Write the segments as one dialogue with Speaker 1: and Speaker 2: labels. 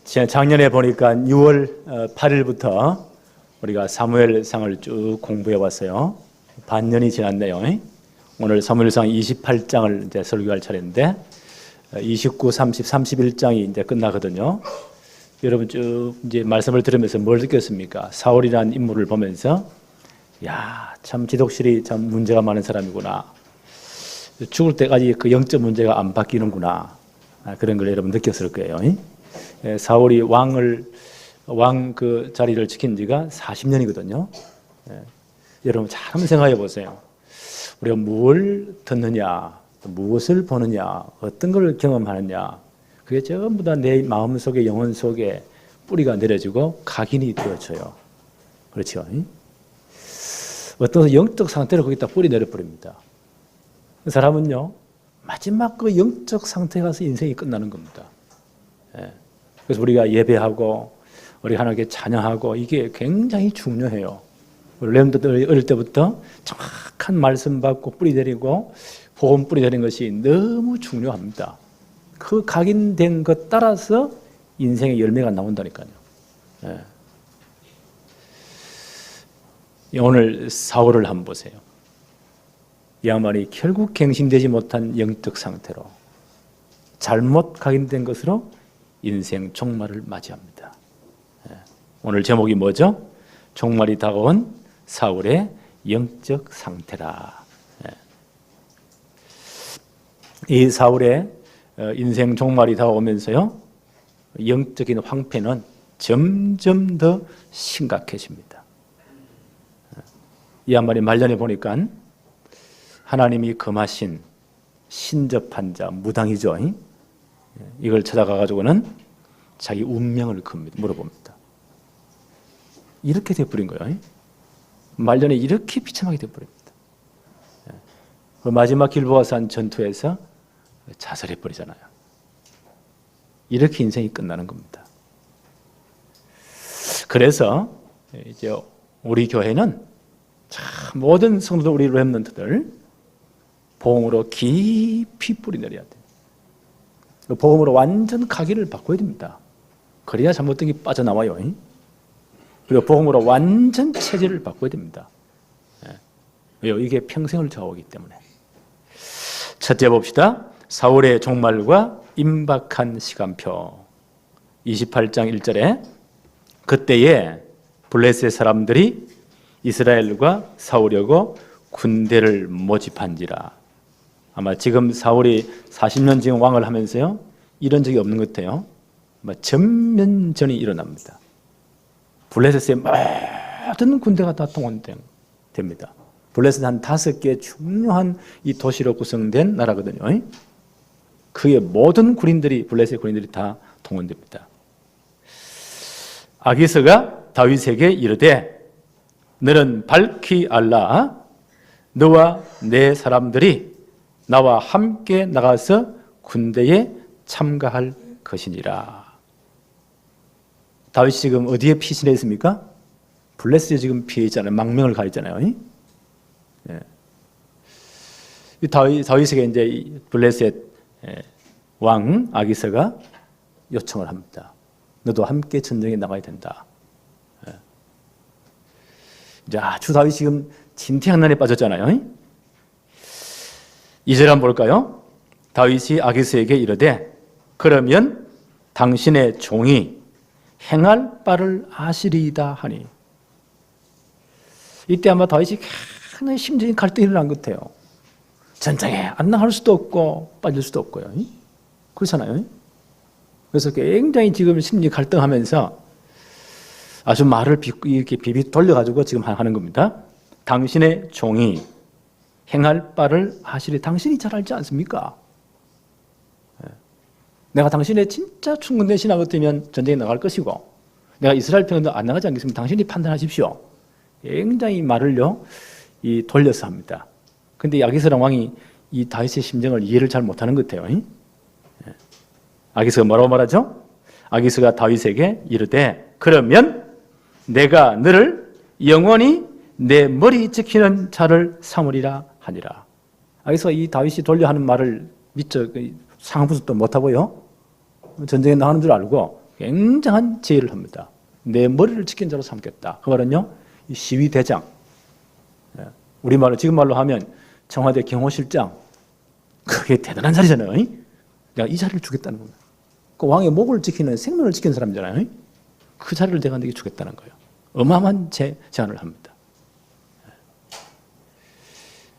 Speaker 1: 작년에 보니까 6월 8일부터 우리가 사무엘상을 쭉 공부해 왔어요. 반년이 지났네요. 오늘 사무엘상 28장을 이제 설교할 차례인데 29, 30, 31장이 이제 끝나거든요. 여러분 쭉 이제 말씀을 들으면서 뭘 느꼈습니까? 사울이라는 인물을 보면서 야, 참 지독실이 참 문제가 많은 사람이구나. 죽을 때까지 그 영적 문제가 안 바뀌는구나. 그런 걸 여러분 느꼈을 거예요. 사울이 왕 그 자리를 지킨 지가 40년이거든요. 여러분 잘 한번 생각해 보세요. 우리가 뭘 듣느냐, 무엇을 보느냐, 어떤 걸 경험하느냐, 그게 전부 다 내 마음 속에, 영혼 속에 뿌리가 내려지고 각인이 되어져요. 그렇죠? 어떤 영적 상태로 거기다 뿌리 내려버립니다. 그 사람은요, 마지막 그 영적 상태에 가서 인생이 끝나는 겁니다. 그래서 우리가 예배하고 우리 하나님께 찬양하고 이게 굉장히 중요해요. 우리 렘들이 어릴 때부터 정확한 말씀 받고 뿌리 내리고 복음 뿌리 내리는 것이 너무 중요합니다. 그 각인된 것 따라서 인생의 열매가 나온다니까요. 오늘 사울을 한번 보세요. 이 양반이 결국 갱신되지 못한 영적 상태로 잘못 각인된 것으로 인생 종말을 맞이합니다. 오늘 제목이 뭐죠? 종말이 다가온 사울의 영적 상태라. 이 사울의 인생 종말이 다가오면서요, 영적인 황폐는 점점 더 심각해집니다. 이 양반이 말년에 보니까 하나님이 금하신 신접한 자, 무당이죠. 이걸 찾아가가지고는 자기 운명을 물어봅니다. 이렇게 돼버린 거예요. 말년에 이렇게 비참하게 돼버립니다. 그 마지막 길보아산 전투에서 자살해버리잖아요. 이렇게 인생이 끝나는 겁니다. 그래서 이제 우리 교회는 참 모든 성도들, 우리 렘넌트들 복음으로 깊이 뿌리 내려야 돼요. 복음으로 완전 각인을 바꿔야 됩니다. 그래야 잘못된 게 빠져나와요. 그리고 복음으로 완전 체질을 바꿔야 됩니다. 왜요? 이게 평생을 좌우하기 때문에. 첫째 봅시다. 사울의 종말과 임박한 시간표. 28장 1절에 그때에 블레셋 사람들이 이스라엘과 싸우려고 군대를 모집한지라. 아마 지금 사울이 40년 지금 왕을 하면서요, 이런 적이 없는 것 같아요. 아마 전면전이 일어납니다. 블레셋의 모든 군대가 다 동원됩니다. 블레셋 한 5개 중요한 이 도시로 구성된 나라거든요. 그의 모든 군인들이, 블레셋 군인들이 다 동원됩니다. 아기스가 다윗에게 이르되 너는 밝히 알라. 너와 내 사람들이 나와 함께 나가서 군대에 참가할 것이니라. 다윗이 지금 어디에 피신했습니까? 블레셋에 지금 피해있잖아요. 망명을 가했잖아요. 다윗에게 이제 블레셋 왕 아기스가 요청을 합니다. 너도 함께 전쟁에 나가야 된다. 이제 아주 다윗이 지금 진퇴양난에 빠졌잖아요. 2절 한번 볼까요? 다윗이 아기스에게 이르되 그러면 당신의 종이 행할 바를 아시리이다 하니. 이때 아마 다윗이 굉장히 심적인 갈등이 일어난 것 같아요. 전쟁에 안 나갈 수도 없고 빠질 수도 없고요. 그렇잖아요. 그래서 굉장히 지금 심리 갈등하면서 아주 말을 이렇게 비비 돌려가지고 지금 하는 겁니다. 당신의 종이 행할 바를 아시리. 당신이 잘 알지 않습니까? 내가 당신의 진짜 충분된 신하 같으면 전쟁에 나갈 것이고 내가 이스라엘 편도 안 나가지 않겠습니까? 당신이 판단하십시오. 굉장히 말을요 돌려서 합니다. 근데 아기스랑 왕이 이 다윗의 심정을 이해를 잘 못하는 것 같아요. 아기스가 뭐라고 말하죠? 아기스가 다윗에게 이르되 그러면 내가 너를 영원히 내 머리 지키는 자를 삼으리라 하니라. 아기스가 이 다윗이 돌려 하는 말을 미처 상부수도 못하고요, 전쟁에 나가는 줄 알고 굉장한 제의를 합니다. 내 머리를 지킨 자로 삼겠다. 그 말은요, 이 시위대장, 우리말로 지금 말로 하면 청와대 경호실장, 그게 대단한 자리잖아요. 내가 이 자리를 주겠다는 겁니다. 그 왕의 목을 지키는 생명을 지키는 사람이잖아요. 그 자리를 내가 내게 주겠다는 거예요. 어마어마한 제안을 합니다.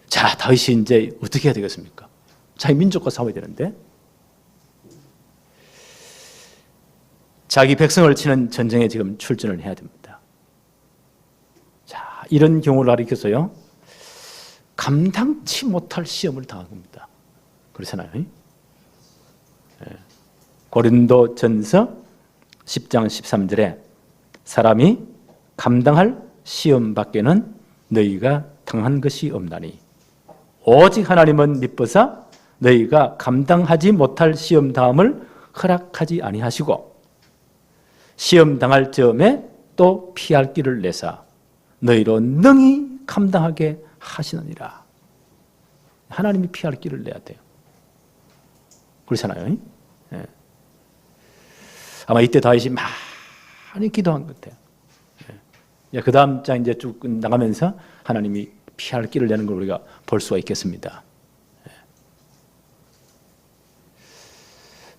Speaker 1: 자, 다윗이 이제 어떻게 해야 되겠습니까? 자기 민족과 싸워야 되는데, 자기 백성을 치는 전쟁에 지금 출전을 해야 됩니다. 자, 이런 경우를 가리켜서요, 감당치 못할 시험을 당한 겁니다. 그렇잖아요. 고린도 전서 10장 13절에 사람이 감당할 시험 밖에는 너희가 당한 것이 없나니 오직 하나님은 미쁘사 너희가 감당하지 못할 시험 다음을 허락하지 아니하시고 시험 당할 즈음에 또 피할 길을 내사 너희로 능히 감당하게 하시느니라. 하나님이 피할 길을 내야 돼요. 그렇잖아요. 예. 아마 이때 다윗이 많이 기도한 것 같아요. 예. 그 다음 장 이제 쭉 나가면서 하나님이 피할 길을 내는 걸 우리가 볼 수가 있겠습니다. 예.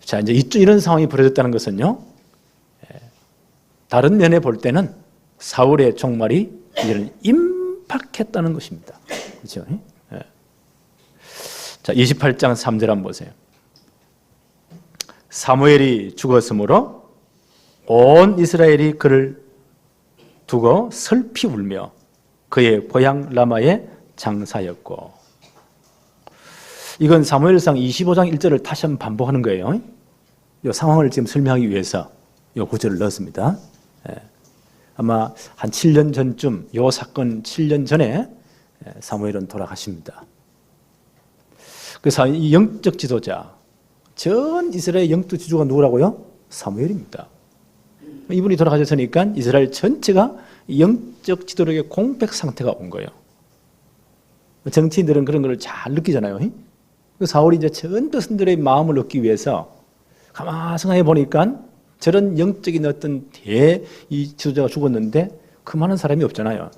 Speaker 1: 자, 이제 이런 상황이 벌어졌다는 것은요, 예. 다른 면에 볼 때는 사울의 종말이 이제는 임박했다는 것입니다. 그렇죠? 예. 자, 28장 3절 한번 보세요. 사무엘이 죽었으므로 온 이스라엘이 그를 두고 슬피 울며 그의 고향 라마에 장사였고, 이건 사무엘상 25장 1절을 다시 한번 반복하는 거예요. 이 상황을 지금 설명하기 위해서 이 구절을 넣었습니다. 아마 한 7년 전쯤, 이 사건 7년 전에 사무엘은 돌아가십니다. 그래서 이 영적 지도자, 전 이스라엘 영적 지도가 누구라고요? 사무엘입니다. 이분이 돌아가셨으니까 이스라엘 전체가 영적 지도력의 공백 상태가 온 거예요. 정치인들은 그런 걸 잘 느끼잖아요. 사울이 이제 전 백성들의 마음을 얻기 위해서 가만히 생각해 보니까 저런 영적인 어떤 이 지도자가 죽었는데 그 많은 사람이 없잖아요.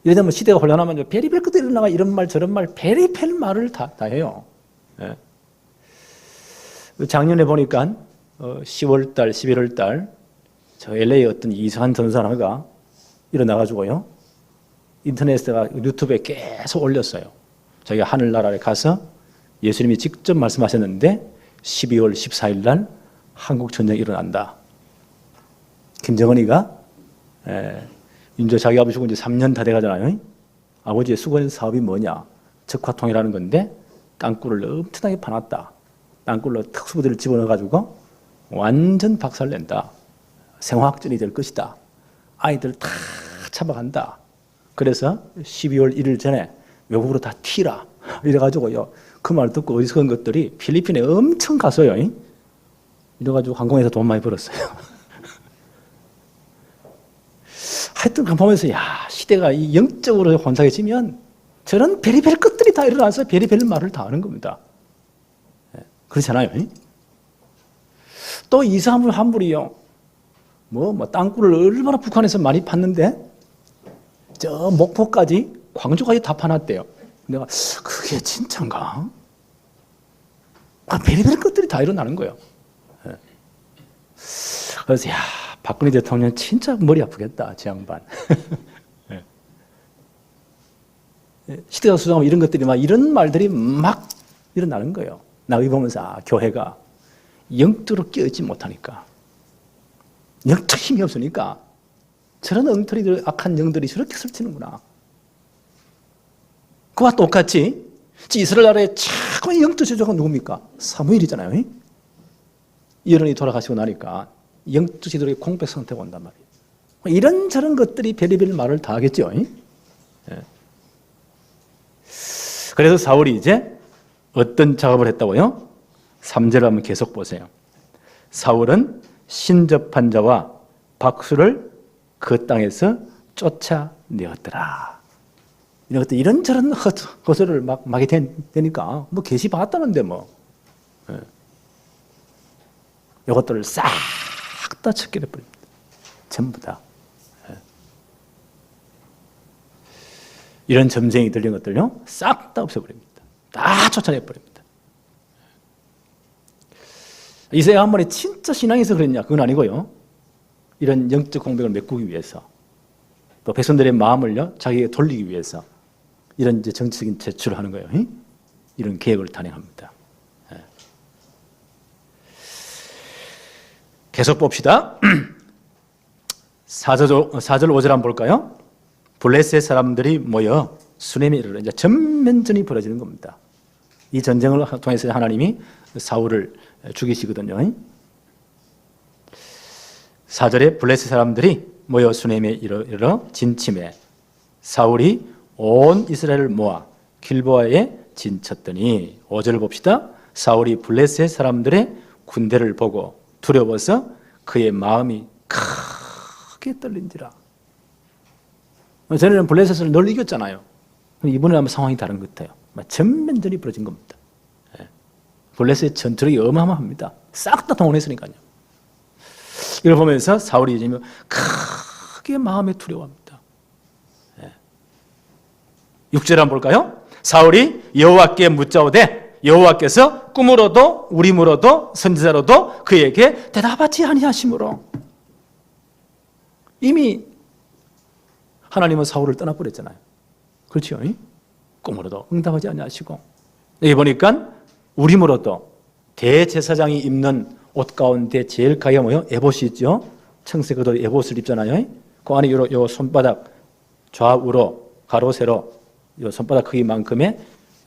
Speaker 1: 예를 들면 시대가 혼란하면 베리벨 끝에 일어나가 이런 말 저런 말 베리벨 말을 다 해요. 예. 작년에 보니까 10월달, 11월달 저 LA 어떤 이상한 전사가 일어나가지고요, 인터넷에다가 유튜브에 계속 올렸어요. 자기가 하늘나라에 가서 예수님이 직접 말씀하셨는데 12월 14일 날 한국 전쟁이 일어난다. 김정은이가 이제 자기 아버지 죽은 지 3년 다 돼가잖아요. 아버지의 수건 사업이 뭐냐? 적화통이라는 건데 땅굴을 엄청나게 파놨다. 땅굴로 특수부대를 집어넣어가지고 완전 박살낸다. 생화학전이 될 것이다. 아이들 다 잡아간다. 그래서 12월 1일 전에 외국으로 다 튀라. 이래가지고요, 그 말 듣고 어디서 온 것들이 필리핀에 엄청 가서요. 이래가지고 항공에서 돈 많이 벌었어요. 하여튼 그 보면서 야, 시대가 이 영적으로 혼탁해지면 저런 베리벨 것들이 다 일어나서 베리벨 말을 다 하는 겁니다. 그렇잖아요. 또 이상한 한 분이요, 땅굴을 얼마나 북한에서 많이 팠는데 저 목포까지 광주까지 다 파놨대요. 내가 그게 진짠가? 베리벨 것들이 다 일어나는 거예요. 그래서 야, 박근혜 대통령 진짜 머리 아프겠다, 저 양반. 시대가 수정하면 이런 것들이 이런 말들이 막 일어나는 거예요. 나이 보면서 교회가 영적으로 깨어있지 못하니까, 영적 힘이 없으니까 저런 엉터리들, 악한 영들이 저렇게 설치는구나. 그와 똑같이 이스라엘 나라의 최고의 영적 지도자가 누굽니까? 사무엘이잖아요. 여론이 돌아가시고 나니까 영적 지도력의 공백 상태가 온단 말이에요. 이런저런 것들이 별의별 말을 다 하겠죠. 그래서 사울이 이제 어떤 작업을 했다고요? 3절을 한번 계속 보세요. 사울은 신접한 자와 박수를 그 땅에서 쫓아내었더라. 이런 것들 이런저런 헛소리를 막 하게 되니까 계시 봤다는데 뭐. 이것들을 싹 다 척결해 버립니다. 전부 다. 이런 점쟁이 들린 것들요, 싹 다 없애버립니다. 다 쫓아내 버립니다. 이사야 한 번에 진짜 신앙에서 그랬냐? 그건 아니고요. 이런 영적 공백을 메꾸기 위해서, 또 백성들의 마음을요, 자기에게 돌리기 위해서 이런 이제 정치적인 제출을 하는 거예요. 이런 계획을 단행합니다. 계속 봅시다. 4절 5절 한번 볼까요? 블레셋 사람들이 모여 수넴에 이르러 이제 전면전이 벌어지는 겁니다. 이 전쟁을 통해서 하나님이 사울을 죽이시거든요. 4절에 블레셋 사람들이 모여 수넴에 이르러 진침해 사울이 온 이스라엘을 모아 길보아에 진쳤더니 5절을 봅시다. 사울이 블레셋 사람들의 군대를 보고 두려워서 그의 마음이 크게 떨린지라. 전에는 블레셋을 늘 이겼잖아요. 이번에 아마 상황이 다른 것 같아요. 전면전이 벌어진 겁니다. 블레셋의 전투력이 어마어마합니다. 싹 다 동원했으니까요. 이걸 보면서 사울이 이제 크게 마음에 두려워합니다. 6절 한번 볼까요? 사울이 여호와께 묻자오되 여호와께서 꿈으로도 우림으로도 선지자로도 그에게 대답하지 아니하시므로. 이미 하나님은 사울을 떠나버렸잖아요. 그렇죠? 꿈으로도 응답하지 아니하시고, 여기 보니까 우림으로도 대제사장이 입는 옷 가운데 제일 가게 뭐요? 에봇이 있죠. 청색 겉옷 에봇을 입잖아요. 그 안에 요 손바닥 좌우로 가로 세로 요 손바닥 크기만큼의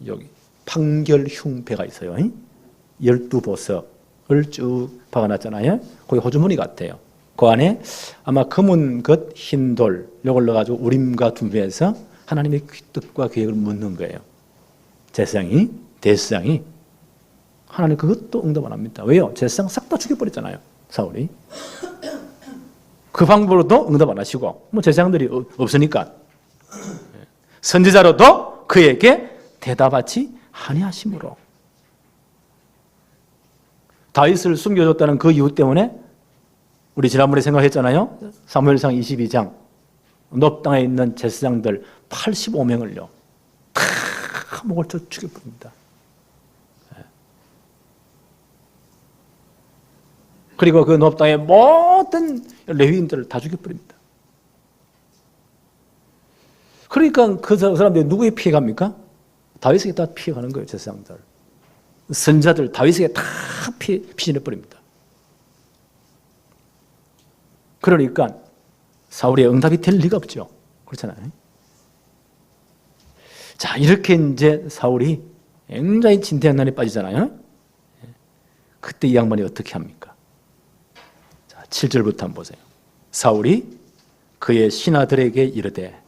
Speaker 1: 여기 판결흉배가 있어요. 12보석을 쭉 박아놨잖아요. 거기 호주머니 같아요. 그 안에 아마 검은 것, 흰 돌, 이걸 넣어가지고 우림과 둠에서 하나님의 뜻과 계획을 묻는 거예요. 제사장이, 대제사장이. 하나님 그것도 응답 안 합니다. 왜요? 제사장 싹 다 죽여버렸잖아요. 사울이. 그 방법으로도 응답 안 하시고, 제사장들이 없으니까. 선지자로도 그에게 대답하지 아니하심으로. 다윗을 숨겨줬다는 그 이유 때문에 우리 지난번에 생각했잖아요. 사무엘상 22장 놉 땅에 있는 제사장들 85명을요 다 목을 쳐 죽여버립니다. 그리고 그 놉 땅의 모든 레위인들을 다 죽여버립니다. 그러니까 그 사람들이 누구에 피해갑니까? 다윗에게 다 피해가는 거예요. 제사장들, 선자들 다윗에게 다 피신해버립니다. 그러니까 사울의 응답이 될 리가 없죠. 그렇잖아요. 자, 이렇게 이제 사울이 굉장히 진퇴양난에 빠지잖아요. 그때 이 양반이 어떻게 합니까? 자, 7절부터 한번 보세요. 사울이 그의 신하들에게 이르되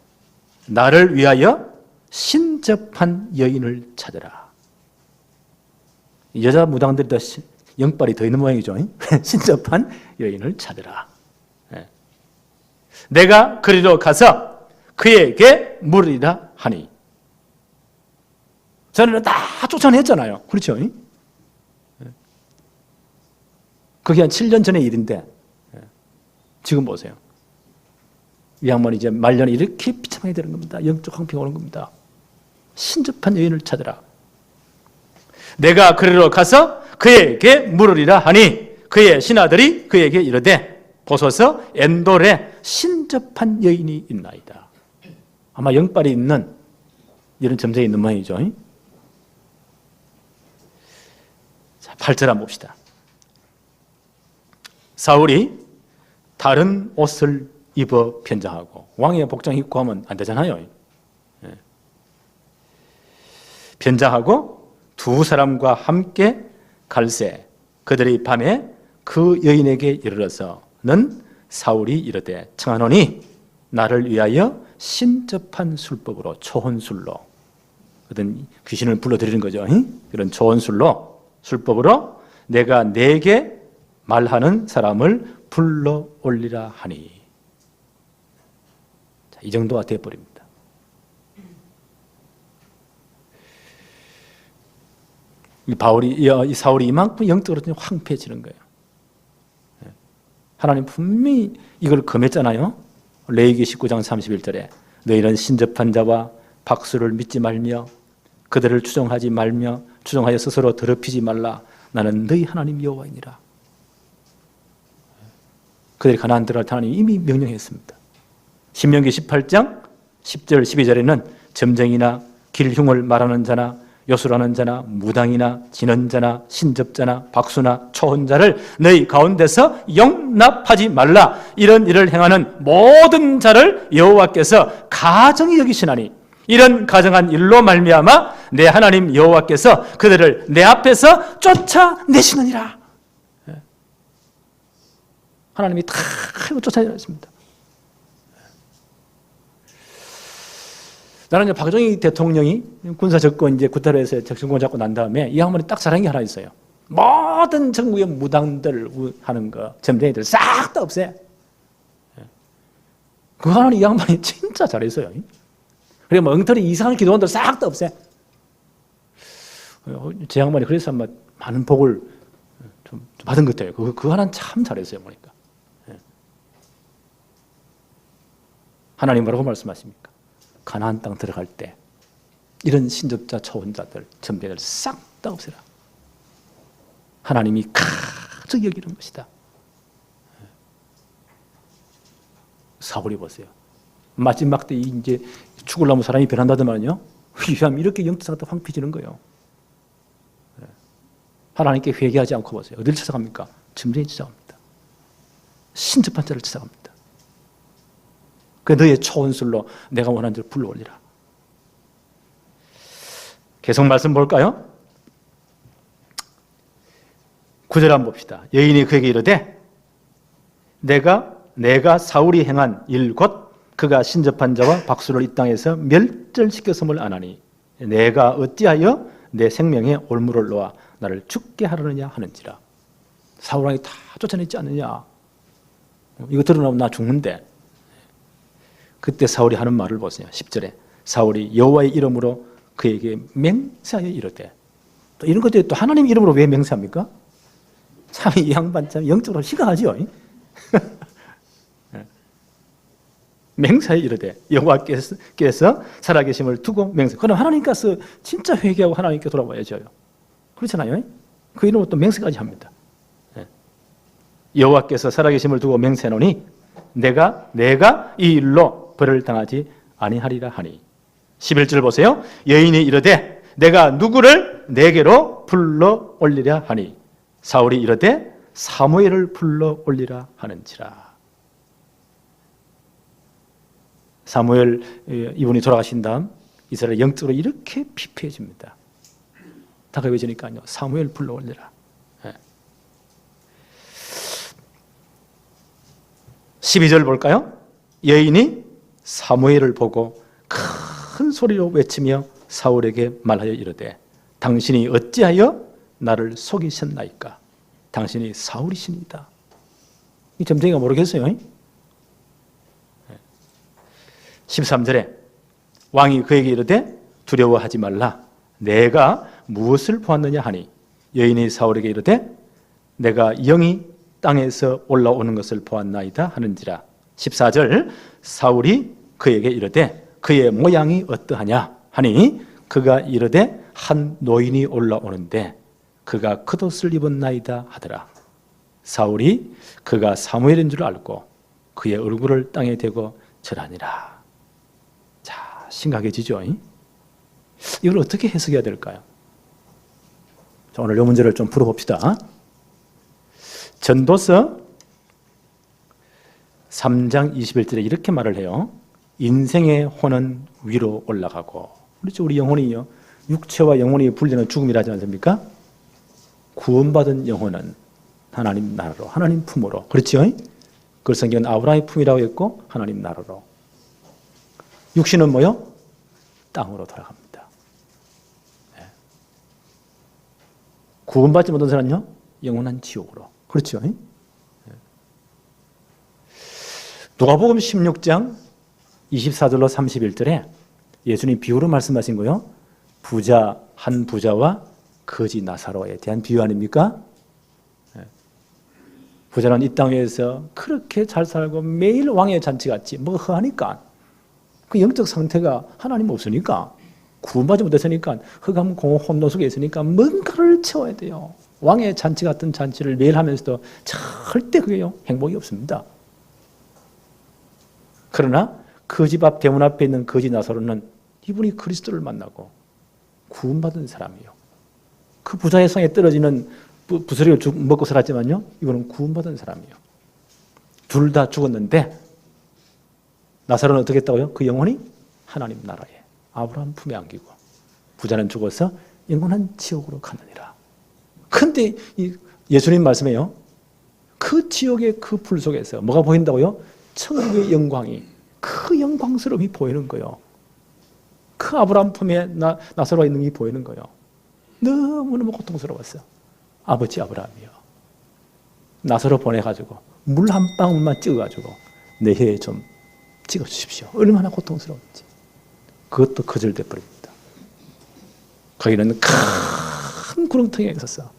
Speaker 1: 나를 위하여 신접한 여인을 찾으라. 여자 무당들이 더 영빨이 더 있는 모양이죠. 신접한 여인을 찾으라. 내가 그리로 가서 그에게 물으리라 하니. 저는 다 쫓아냈잖아요. 그렇죠? 그게 한 7년 전의 일인데 지금 보세요. 이 양반이 이제 말년에 이렇게 비참하게 되는 겁니다. 영적 황폐가 오는 겁니다. 신접한 여인을 찾으라. 내가 그리로 가서 그에게 물으리라 하니 그의 신하들이 그에게 이르되 보소서 엔돌에 신접한 여인이 있나이다. 아마 영빨이 있는 이런 점쟁이 있는 모양이죠. 자, 8절 한번 봅시다. 사울이 다른 옷을 입어 변장하고, 왕의 복장 입고 하면 안 되잖아요. 변장하고 두 사람과 함께 갈새 그들이 밤에 그 여인에게 이르러서는 사울이 이르되 청하노니 나를 위하여 신접한 술법으로 초혼술로, 어떤 귀신을 불러들이는 거죠. 그런 초혼술로 술법으로 내가 내게 말하는 사람을 불러 올리라 하니. 자, 이 정도가 되어버립니다. 이 사울이 이만큼 영적으로 황폐해지는 거예요. 하나님 분명히 이걸 금했잖아요. 레위기 19장 31절에 너희는 신접한 자와 박수를 믿지 말며 그들을 추종하지 말며 추종하여 스스로 더럽히지 말라. 나는 너희 하나님 여호와이니라. 그들이 가나안 들어갈 때 하나님이 이미 명령했습니다. 신명기 18장 10절 12절에는 점쟁이나 길흉을 말하는 자나 요술하는 자나 무당이나 진언자나 신접자나 박수나 초혼자를 너희 가운데서 용납하지 말라. 이런 일을 행하는 모든 자를 여호와께서 가정히 여기시나니 이런 가정한 일로 말미암아 내 하나님 여호와께서 그들을 내 앞에서 쫓아내시느니라. 하나님이 다 쫓아내셨습니다. 나는 이제 박정희 대통령이 군사 접권 이제 구타로에서 정권 잡고 난 다음에 이 양반이 딱 잘한 게 하나 있어요. 모든 전국의 무당들 하는 거, 점쟁이들 싹 다 없애. 그 하나는 이 양반이 진짜 잘했어요. 그리고 뭐 엉터리 이상한 기도원들 싹 다 없애. 제 양반이 그래서 아마 많은 복을 좀 받은 것 같아요. 그 하나는 참 잘했어요, 보니까. 하나님 뭐라고 말씀하십니까? 가나안 땅 들어갈 때 이런 신접자, 초혼자들, 점쟁이들 싹 다 없애라. 하나님이 가증히 여기는 것이다. 사울이 보세요. 마지막 때 이제 죽으려면 사람이 변한다더만요. 위함 이렇게 영적사가 황폐해지는 거예요. 하나님께 회개하지 않고 보세요. 어디를 찾아갑니까? 점쟁이 찾아갑니다. 신접한 자를 찾아갑니다. 그 너의 초혼술로 내가 원하는 대로 불러올리라. 계속 말씀 볼까요? 9절 한번 봅시다. 여인이 그에게 이르되 내가 사울이 행한 일 곧 그가 신접한 자와 박수를 이 땅에서 멸절시켰음을 아나니 내가 어찌하여 내 생명에 올무를 놓아 나를 죽게 하려느냐 하는지라. 사울 왕이 다 쫓아냈지 않느냐. 이거 드러나면 나 죽는데. 그때 사울이 하는 말을 보세요. 10절에 사울이 여호와의 이름으로 그에게 맹세하여 이르되. 또 이런 것들이 또 하나님 이름으로 왜 맹세합니까? 참 이 양반 참 영적으로 심각하죠. 맹세하여 이르되 여호와께서 살아계심을 두고 맹세. 그럼 하나님께서 진짜 회개하고 하나님께 돌아와야죠. 그렇잖아요. 그 이름으로 또 맹세까지 합니다. 여호와께서 살아계심을 두고 맹세하노니 내가 이 일로 벌을 당하지 아니하리라 하니. 11절 보세요. 여인이 이르되 내가 누구를 내게로 불러 올리랴 하니 사울이 이르되 사무엘을 불러 올리라 하는지라. 사무엘 이분이 돌아가신 다음 이스라엘 영적으로 이렇게 피폐해집니다. 다가오니까요. 사무엘 불러 올리라. 12절 볼까요? 여인이 사무엘을 보고 큰 소리로 외치며 사울에게 말하여 이르되 당신이 어찌하여 나를 속이셨나이까? 당신이 사울이십니다. 이 점쟁이가 모르겠어요. 13절에 왕이 그에게 이르되 두려워하지 말라. 내가 무엇을 보았느냐 하니 여인이 사울에게 이르되 내가 영이 땅에서 올라오는 것을 보았나이다 하는지라. 14절 사울이 그에게 이르되 그의 모양이 어떠하냐 하니 그가 이르되 한 노인이 올라오는데 그가 겉옷을 입었나이다 하더라. 사울이 그가 사무엘인 줄 알고 그의 얼굴을 땅에 대고 절하니라. 자, 심각해지죠. 이걸 어떻게 해석해야 될까요? 자, 오늘 이 문제를 좀 풀어봅시다. 전도서 3장 21절에 이렇게 말을 해요. 인생의 혼은 위로 올라가고. 그렇죠. 우리 영혼이요. 육체와 영혼이 분리는 죽음이라 하지 않습니까? 구원받은 영혼은 하나님 나라로, 하나님 품으로. 그렇죠. 그 성경은 아브라함의 품이라고 했고 하나님 나라로. 육신은 뭐요? 땅으로 돌아갑니다. 구원받지 못한 사람은요? 영원한 지옥으로. 그렇죠. 누가복음 16장 24절로 31절에 예수님 비유로 말씀하신 거요. 한 부자와 거지 나사로에 대한 비유 아닙니까? 부자는 이 땅 위에서 그렇게 잘 살고 매일 왕의 잔치 같이 뭐 허하니까 그 영적 상태가 하나님 없으니까 구원받지 못했으니까 흑암 공허 혼돈 속에 있으니까 뭔가를 채워야 돼요. 왕의 잔치 같은 잔치를 매일 하면서도 절대 그게 행복이 없습니다. 그러나 그 집 앞 대문 앞에 있는 거지 나사로는 이분이 그리스도를 만나고 구원받은 사람이에요. 그 부자의 성에 떨어지는 부스러기를 먹고 살았지만요, 이거는 구원받은 사람이에요. 둘 다 죽었는데 나사로는 어떻게 했다고요? 그 영혼이 하나님 나라에 아브라함 품에 안기고 부자는 죽어서 영원한 지옥으로 가느니라. 그런데 예수님 말씀에요, 그 지옥의 그 불 속에서 뭐가 보인다고요? 천국의 영광이, 그 영광스러움이 보이는 거예요. 그 아브라함 품에 나사로가 있는 게 보이는 거예요. 너무너무 고통스러웠어요. 아버지 아브라함이요, 나사로 보내가지고 물 한 방울만 찍어가지고 내 혀에 좀 찍어주십시오. 얼마나 고통스러운지. 그것도 거절돼 버립니다. 거기는 큰 구렁텅이가 있었어.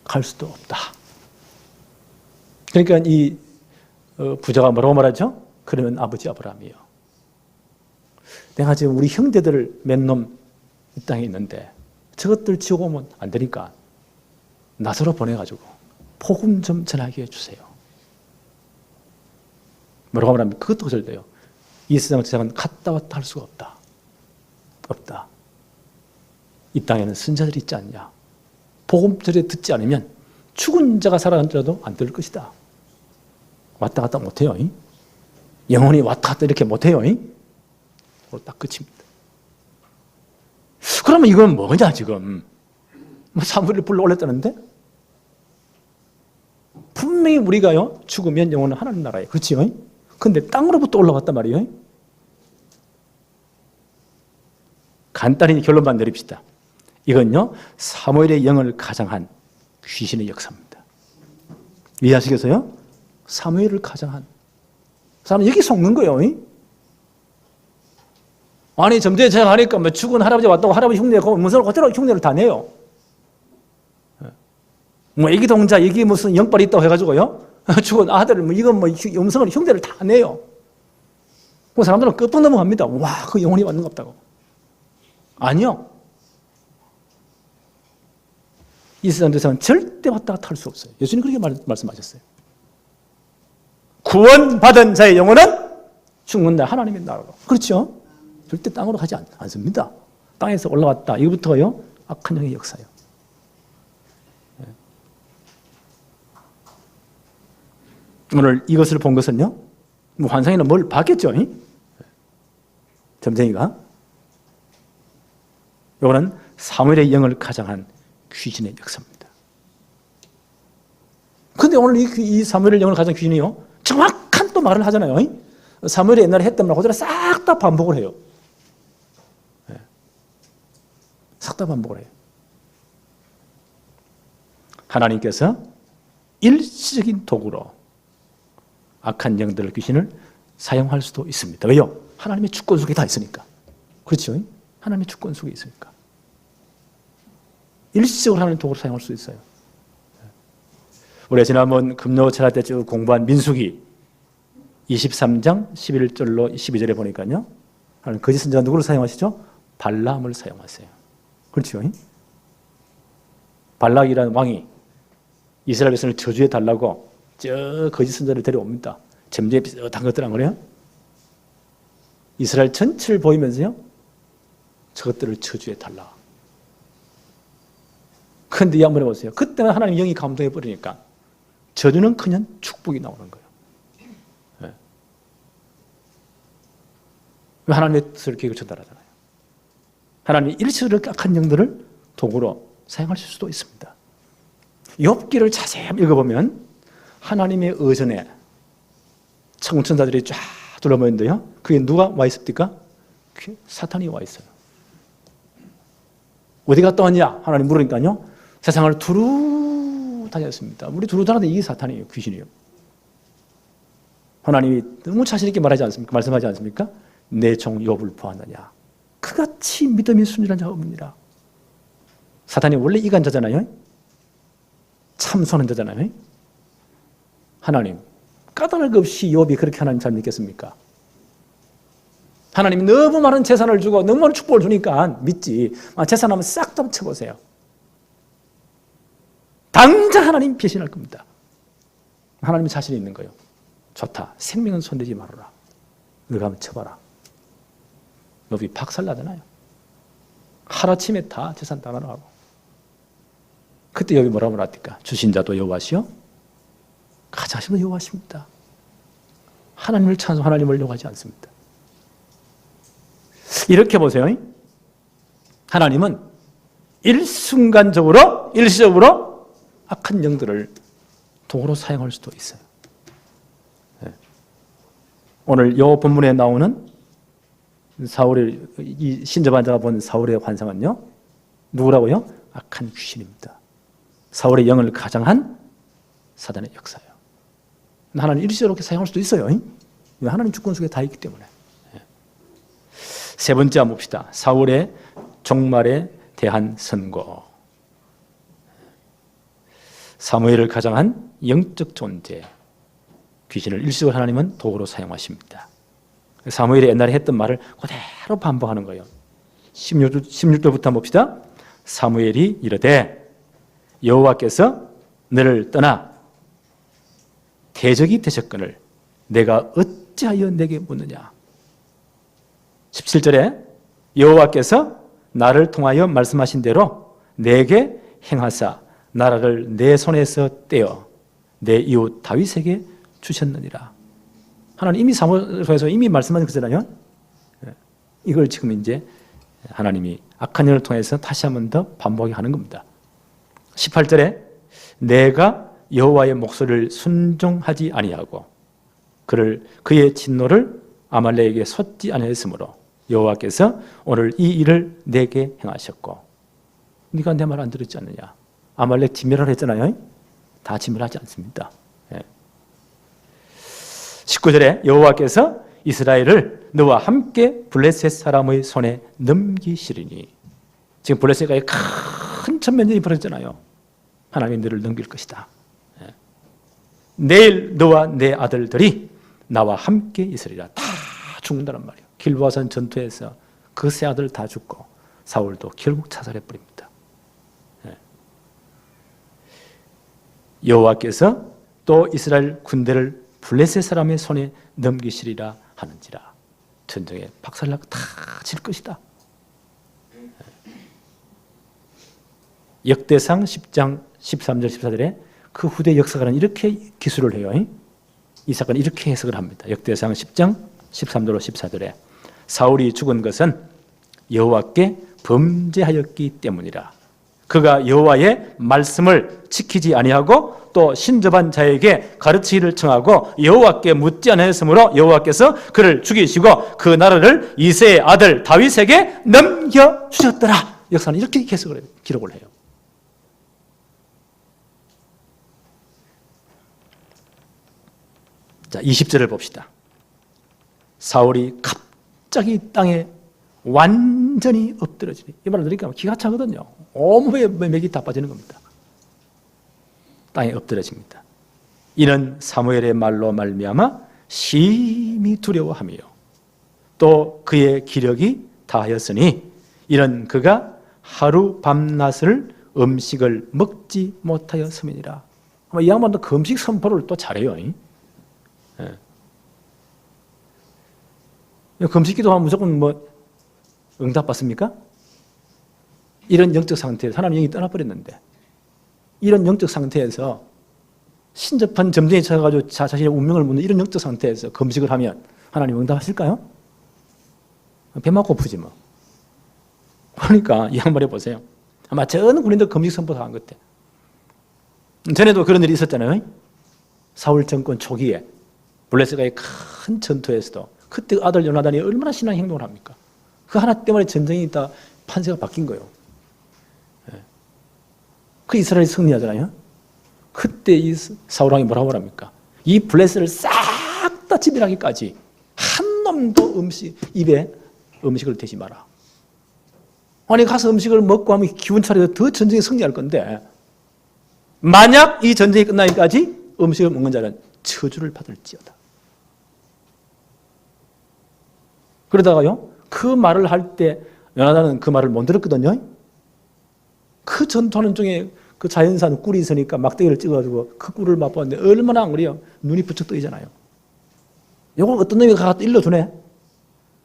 Speaker 1: 갈 수도 없다. 그러니까 이 부자가 뭐라고 말하죠? 그러면 아버지 아브라함이요, 내가 지금 우리 형제들을 몇 놈 이 땅에 있는데 저것들 지고 오면 안 되니까 나사로 보내가지고 복음 좀 전하게 해주세요. 뭐라고 말하면 그것도 거절돼요. 이 세상은 갔다 왔다 할 수가 없다. 없다. 이 땅에는 선자들이 있지 않냐. 복음 전에 듣지 않으면 죽은 자가 살아나더라도 안 될 것이다. 왔다 갔다 못해요. 영혼이 왔다 갔다 이렇게 못해요. 딱 끝입니다. 그러면 이건 뭐냐 지금. 사무엘을 불러 올렸다는데? 분명히 우리가요, 죽으면 영혼은 하나님 나라에. 그렇지요? 근데 땅으로부터 올라왔단 말이에요. 간단히 결론만 내립시다. 이건요, 사무엘의 영을 가장한 귀신의 역사입니다. 이해하시겠어요? 사무엘을 가장한 사람은 여기 속는 거예요. 아니, 점쟁이 제가 하니까 뭐 죽은 할아버지 왔다고 할아버지 흉내고 무슨 그대로 흉내를 다 내요. 뭐 애기 동자, 애기 무슨 영빨이 있다고 해가지고요, 죽은 아들을 뭐 이건 뭐 음성을 흉내를 다 내요. 그 사람들은 끄떡 넘어갑니다. 와, 그 영혼이 왔는 것 같다고. 아니요. 이 세상에서는 절대 왔다 갔다 할 수 없어요. 예수님 그렇게 말씀하셨어요. 구원받은 자의 영혼은 죽는다. 하나님의 나라로. 그렇죠? 절대 땅으로 가지 않습니다. 땅에서 올라왔다. 이거부터요, 악한 영의 역사예요. 오늘 이것을 본 것은요, 뭐 환상에는 뭘 봤겠죠? 점쟁이가. 이거는 사무엘의 영을 가장한 귀신의 역사입니다. 그런데 오늘 이 사무엘의 영을 가장한 귀신이요, 정확한 또 말을 하잖아요. 사무엘이 옛날에 했던 말 그대로 싹 다 반복을 해요. 싹 다 반복을 해요. 하나님께서 일시적인 도구로 악한 영들, 귀신을 사용할 수도 있습니다. 왜요? 하나님의 주권 속에 다 있으니까. 그렇죠? 하나님의 주권 속에 있으니까. 일시적으로 하나님의 도구를 사용할 수 있어요. 우리가 지난번 금요철학 때 쭉 공부한 민수기 23장 11절로 12절에 보니까요, 하나님 거짓 선지자가 누구를 사용하시죠? 발람을 사용하세요. 그렇죠? 발락이라는 왕이 이스라엘 백성을 저주해 달라고 저 거짓 선지자를 데려옵니다. 점쟁이 비슷한 것들 안 그래요? 이스라엘 전체를 보이면서요, 저것들을 저주해 달라. 그런데 이 한번 해보세요. 그때는 하나님 영이 감동해 버리니까 저주는 그냥 축복이 나오는 거예요. 네. 왜 하나님의 뜻을 계획을 전달하잖아요. 하나님이 일시적으로 악한 영들을 도구로 사용하실 수도 있습니다. 욥기를 자세히 읽어보면 하나님의 의전에 청천자들이 쫙 둘러모였는데요, 그게 누가 와 있습니까? 사탄이 와 있어요. 어디 갔다 왔냐? 하나님 물으니까요, 세상을 두루 다녔습니다. 우리 두루 다니는 이게 사탄이에요. 귀신이에요. 하나님이 너무 자신 있게 말씀하지 않습니까? 내 종 욥을 보았느냐? 그같이 믿음이 순전한 자가 없느니라. 사탄이 원래 이간자잖아요. 참선한 자잖아요. 하나님, 까닭 없이 욥이 그렇게 하나님 잘 믿겠습니까? 하나님이 너무 많은 재산을 주고 너무 많은 축복을 주니까 믿지. 재산 한번 싹 다 쳐보세요. 당장 하나님 배신할 겁니다. 하나님이 자신이 있는 거예요. 좋다. 생명은 손대지 말아라. 너가 한번 쳐봐라. 욥이 박살나잖아요. 하루아침에 다 재산 다 날아가고. 그때 욥이 뭐라고 말합니까? 주신 자도 여호와시요 가져가신 분 여호와십니다. 하나님을 찬송, 하나님을 욕하지 않습니다. 이렇게 보세요. 하나님은 일순간적으로, 일시적으로 악한 영들을 도구로 사용할 수도 있어요. 오늘 이 본문에 나오는 사울의, 이 신접한 자가 본 사울의 환상은요, 누구라고요? 악한 귀신입니다. 사울의 영을 가장한 사단의 역사예요. 하나님 일시적으로 이렇게 사용할 수도 있어요. 하나님 주권 속에 다 있기 때문에. 세 번째 한번 봅시다. 사울의 종말에 대한 선고. 사무엘을 가장한 영적 존재. 귀신을 일시적으로 하나님은 도구로 사용하십니다. 사무엘이 옛날에 했던 말을 그대로 반복하는 거예요. 16절부터 한번 봅시다. 사무엘이 이르되 여호와께서 너를 떠나 대적이 되셨거늘 내가 어찌하여 내게 묻느냐. 17절에 여호와께서 나를 통하여 말씀하신 대로 내게 행하사 나라를 내 손에서 떼어 내 이웃 다윗에게 주셨느니라. 하나님 이미 사무엘서에서 이미 말씀하신 거잖아요. 이걸 지금 이제 하나님이 악한 영을 통해서 다시 한 번 더 반복하게 하는 겁니다. 18절에 내가 여호와의 목소리를 순종하지 아니하고 그의 진노를 아말렉에게 쏟지 아니하였으므로 여호와께서 오늘 이 일을 내게 행하셨고 네가 내 말 안 들었지 않느냐. 아말렉 진멸을 했잖아요. 다 진멸하지 않습니다. 19절에 여호와께서 이스라엘을 너와 함께 블레셋 사람의 손에 넘기시리니. 지금 블레셋과의 큰 전면전이 벌어졌잖아요. 하나님이 너를 넘길 것이다. 내일 너와 내 아들들이 나와 함께 있으리라. 다 죽는다는 말이에요. 길보아산 전투에서 그 세 아들 다 죽고 사울도 결국 자살해버립니다. 여호와께서 또 이스라엘 군대를 블레셋 사람의 손에 넘기시리라 하는지라. 전쟁에 박살나고 다 질 것이다. 역대상 10장 13절 14절에 그 후대 역사가는 이렇게 기술을 해요. 이 사건은 이렇게 해석을 합니다. 역대상 10장 13절로 14절에 사울이 죽은 것은 여호와께 범죄하였기 때문이라. 그가 여호와의 말씀을 지키지 아니하고 또 신접한 자에게 가르치기를 청하고 여호와께 묻지 않았으므로 여호와께서 그를 죽이시고 그 나라를 이새의 아들 다윗에게 넘겨주셨더라. 역사는 이렇게 해석을 해요. 기록을 해요. 자, 20절을 봅시다. 사울이 갑자기 땅에 완전히 엎드러지니. 이 말을 들으니까 기가 차거든요. 온몸에 맥이 다 빠지는 겁니다. 땅에 엎드러집니다. 이는 사무엘의 말로 말미암아 심히 두려워하며 또 그의 기력이 다하였으니 이는 그가 하루 밤낮을 음식을 먹지 못하였음이니라. 이 양반도 그 음식 선포를 또 잘해요. 금식 기도하면 무조건 응답받습니까? 이런 영적 상태에서 하나님 영이 떠나버렸는데 이런 영적 상태에서 신접한 점쟁이 쳐가지고 자신의 운명을 묻는 이런 영적 상태에서 금식을 하면 하나님 응답하실까요? 배 맞고 푸지 뭐. 그러니까 이 양반에 보세요. 아마 전 군인들 금식 선포 다 한 것 같아. 전에도 그런 일이 있었잖아요. 사울 정권 초기에 블레셋과의 큰 전투에서도 그때 아들 요나단이 얼마나 신앙 행동을 합니까? 그 하나 때문에 전쟁이 있다 판세가 바뀐 거예요. 그 이스라엘이 승리하잖아요. 그때 이 사울 왕이 뭐라고 합니까? 이 블레셋을 싹 다 지멸하기까지 한 놈도 입에 음식을 대지 마라. 아니 가서 음식을 먹고 하면 기운 차려서 더 전쟁에 승리할 건데 만약 이 전쟁이 끝나기까지 음식을 먹는 자는 저주를 받을지어다. 그러다가요, 그 말을 할 때 요나단은 그 말을 못 들었거든요. 그 전투하는 중에 그 자연산 꿀이 있으니까 막대기를 찍어가지고 그 꿀을 맛보았는데 얼마나 안 그래요? 눈이 부쩍 뜨이잖아요. 이걸 어떤 놈이 가서 일러주네?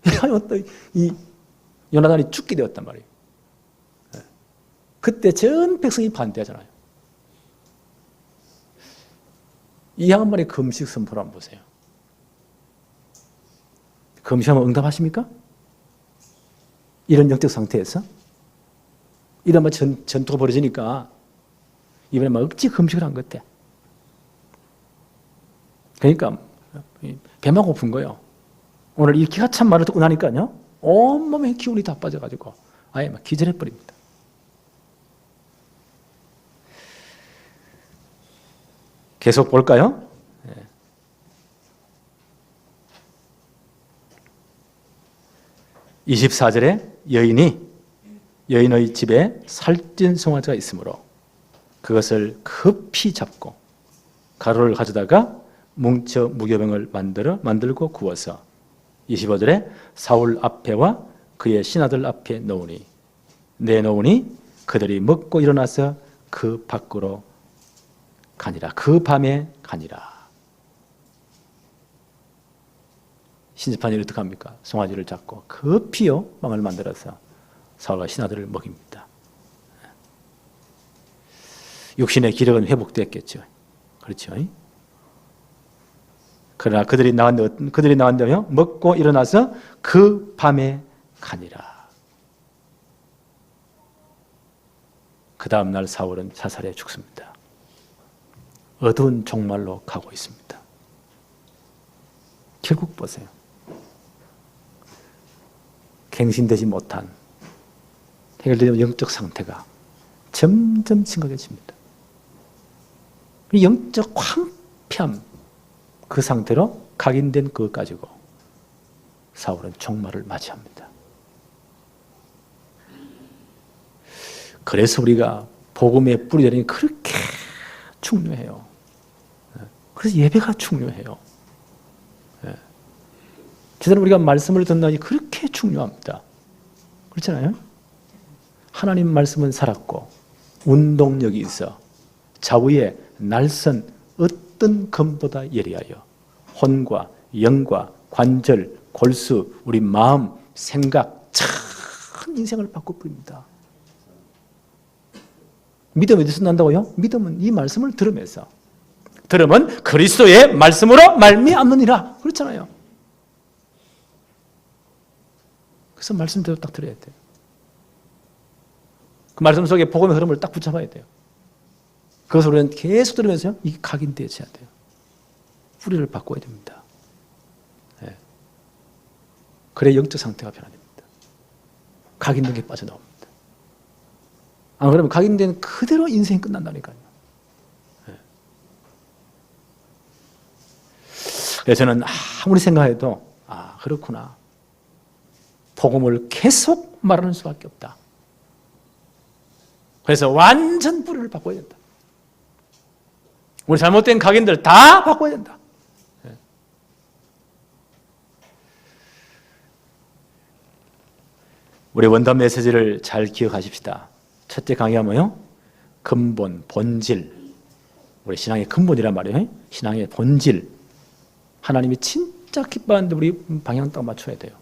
Speaker 1: 이러면 이 요나단이 죽게 되었단 말이에요. 그때 전 백성이 반대하잖아요. 이 양반의 금식 선포를 한번 보세요. 금식하면 응답하십니까? 이런 영적 상태에서? 이러면 전투가 벌어지니까 이번에 막 억지 금식을 한 것 같아. 그러니까 배만 고픈 거예요. 오늘 이 기가 찬 말을 듣고 나니까요, 온몸에 기운이 다 빠져가지고 아예 막 기절해버립니다. 계속 볼까요? 24절에 여인의 집에 살찐 송아지가 있으므로 그것을 급히 잡고 가루를 가져다가 뭉쳐 무교병을 만들고 구워서 25절에 사울 앞에와 그의 신하들 앞에 내놓으니 그들이 먹고 일어나서 그 밖으로 가니라. 그 밤에 가니라. 신접한 일이 어떻게 합니까? 송아지를 잡고 급히요 빵을 만들어서 사울과 신하들을 먹입니다. 육신의 기력은 회복됐겠죠. 그렇죠? 그러나 그들이 나왔다며 먹고 일어나서 그 밤에 가니라. 그 다음 날 사울은 자살해 죽습니다. 어두운 종말로 가고 있습니다. 결국 보세요. 갱신되지 못한 해결되지 영적 상태가 점점 심각해집니다. 영적 황폐함, 그 상태로 각인된 그것 가지고 사울은 종말을 맞이합니다. 그래서 우리가 복음의 뿌리자리는 그렇게 중요해요. 그래서 예배가 중요해요. 제대로 우리가 말씀을 듣는 것이 그렇게 중요합니다. 그렇잖아요? 하나님 말씀은 살았고 운동력이 있어 좌우에 날선 어떤 검보다 예리하여 혼과 영과 관절, 골수, 우리 마음, 생각 참 인생을 바꿔버립니다. 믿음이 어디서 난다고요? 믿음은 이 말씀을 들으면서, 들으면 그리스도의 말씀으로 말미암느니라 그렇잖아요. 그래서 말씀대로 딱 들어야 돼요. 그 말씀 속에 복음의 흐름을 딱 붙잡아야 돼요. 그것을 우리는 계속 들으면서요, 이게 각인되어져야 돼요. 뿌리를 바꿔야 됩니다. 네. 그래 영적 상태가 변화됩니다. 각인된 게 빠져나옵니다. 안 그러면 각인된 그대로 인생이 끝난다니까요. 네. 그래서 저는 아무리 생각해도 그렇구나. 복음을 계속 말하는 수밖에 없다. 그래서 완전 뿌리를 바꿔야 된다. 우리 잘못된 각인들 다 바꿔야 된다. 우리 원단 메시지를 잘 기억하십시다. 첫째 강의하면요, 근본, 본질. 우리 신앙의 근본이란 말이에요. 신앙의 본질. 하나님이 진짜 기뻐하는데 우리 방향 딱 맞춰야 돼요.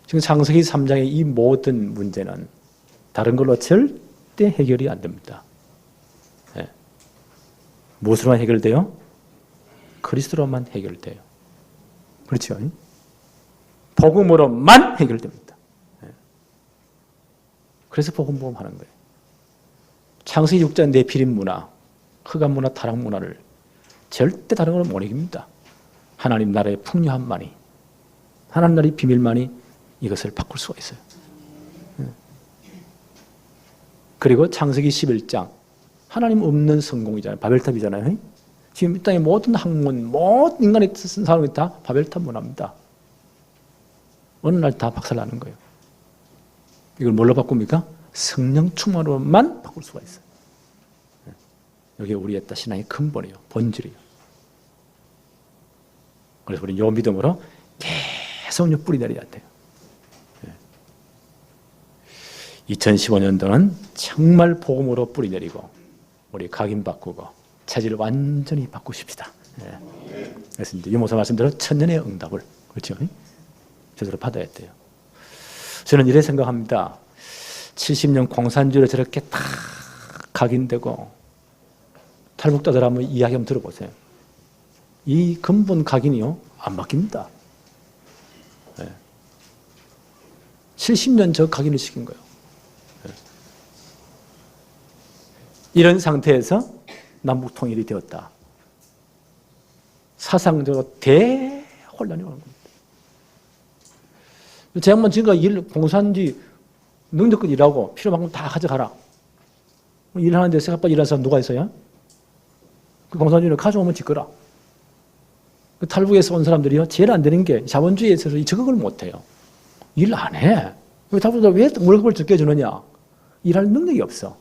Speaker 1: 지금 창세기 3장의 이 모든 문제는 다른 걸로 절대 해결이 안 됩니다. 네. 무엇으로만 해결돼요? 그리스도로만 해결돼요. 그렇죠? 복음으로만 해결됩니다. 네. 그래서 복음 하는 거예요. 창세기 6장 네피림 문화, 흑암 문화, 타락 문화를 절대 다른 걸로 못 이깁니다. 하나님 나라의 풍요함만이, 하나님 나라의 비밀만이 이것을 바꿀 수가 있어요. 그리고 창세기 11장, 하나님 없는 성공이잖아요. 바벨탑이잖아요. 지금 이 땅의 모든 학문, 모든 인간이 쓴 사람이 다 바벨탑 문화입니다. 어느 날 다 박살나는 거예요. 이걸 뭘로 바꿉니까? 성령 충만으로만 바꿀 수가 있어요. 이게 우리의 신앙의 근본이에요. 본질이에요. 그래서 우리는 요 믿음으로 계속 뿌리 내려야 돼요. 2015년도는 정말 복음으로 뿌리 내리고 우리 각인 바꾸고 체질을 완전히 바꾸십시다. 그래서 이제 유모사 말씀대로 천년의 응답을 그렇죠? 제대로 받아야 돼요. 저는 이래 생각합니다. 70년 공산주의로 저렇게 다 각인되고 탈북자들 한번 이야기 한번 들어보세요. 이 근본 각인이요 안 바뀝니다. 70년 저 각인을 시킨 거예요. 이런 상태에서 남북 통일이 되었다. 사상적으로 대혼란이 오는 겁니다. 제가 한번 지금까지 공산주의 능력껏 일하고 필요한 만큼 다 가져가라. 일하는데 생각보다 일하는 사람 누가 있어요? 그 공산주의를 가져오면 짓거라. 그 탈북에서 온 사람들이요 제일 안 되는 게 자본주의에 있어서 적응을 못해요. 일 안 해. 탈북자 왜 월급을 적게 주느냐? 일할 능력이 없어.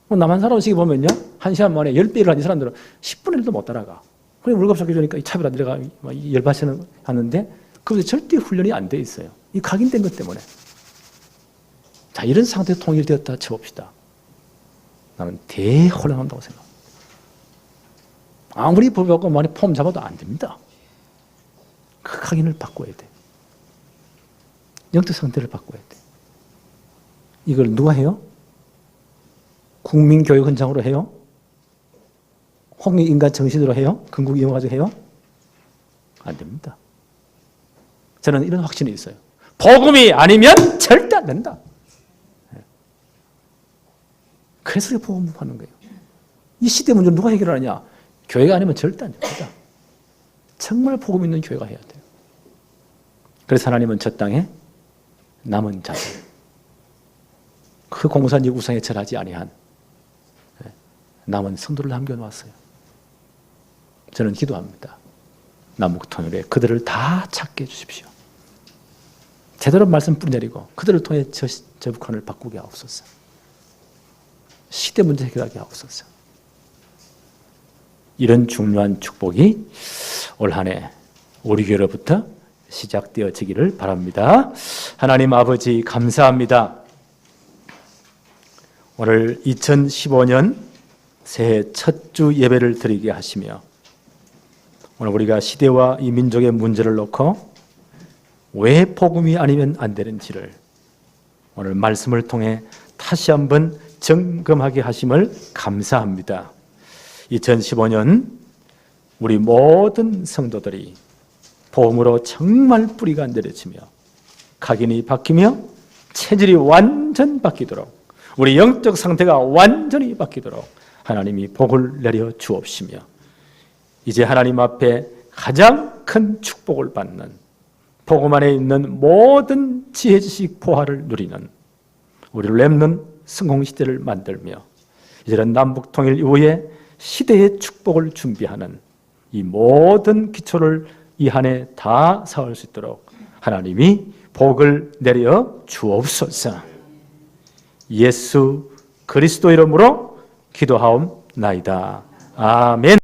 Speaker 1: 남한 사람식이 보면요 1시간 만에 10배를 한 이 사람들은 10분의 1도 못 따라가. 그래 월급 적게 주니까 이 차별 안 들어가 열받치는 하는데 그것에 절대 훈련이 안 돼 있어요. 이 각인된 것 때문에. 자 이런 상태에서 통일되었다 쳐봅시다. 나는 대혼란한다고 생각합니다. 아무리 법하고 많이 폼 잡아도 안 됩니다. 그 각인을 바꿔야 돼. 영적 상태를 바꿔야 돼. 이걸 누가 해요? 국민교육 현장으로 해요? 홍익인간 정신으로 해요? 건국 이용가지고 해요? 안 됩니다. 저는 이런 확신이 있어요. 복음이 아니면 절대 안 된다. 그래서 복음을 하는 거예요. 이 시대 문제를 누가 해결하느냐? 교회가 아니면 절대 안 됩니다. 정말 복음 있는 교회가 해야 돼요. 그래서 하나님은 저 땅에 남은 자들, 그 공산주의 우상에 절하지 아니한 남은 성도를 남겨놓았어요. 저는 기도합니다. 남북 통일에 그들을 다 찾게 해주십시오. 제대로 말씀 뿌리내리고 그들을 통해 저 북한을 바꾸게 하옵소서. 시대 문제 해결하게 하옵소서. 이런 중요한 축복이 올 한 해 우리 교회로부터 시작되어지기를 바랍니다. 하나님 아버지 감사합니다. 오늘 2015년 새해 첫 주 예배를 드리게 하시며 오늘 우리가 시대와 이 민족의 문제를 놓고 왜 복음이 아니면 안 되는지를 오늘 말씀을 통해 다시 한번 점검하게 하심을 감사합니다. 2015년 우리 모든 성도들이 복음으로 정말 뿌리가 내려지며 각인이 바뀌며 체질이 완전 바뀌도록 우리 영적 상태가 완전히 바뀌도록 하나님이 복을 내려 주옵시며 이제 하나님 앞에 가장 큰 축복을 받는 복음 안에 있는 모든 지혜 지식 보화를 누리는 우리 렘넌트 성공시대를 만들며 이제는 남북통일 이후에 시대의 축복을 준비하는 이 모든 기초를 이 한 해 다 쌓을 수 있도록 하나님이 복을 내려 주옵소서. 예수 그리스도 이름으로 기도하옵나이다. 아멘.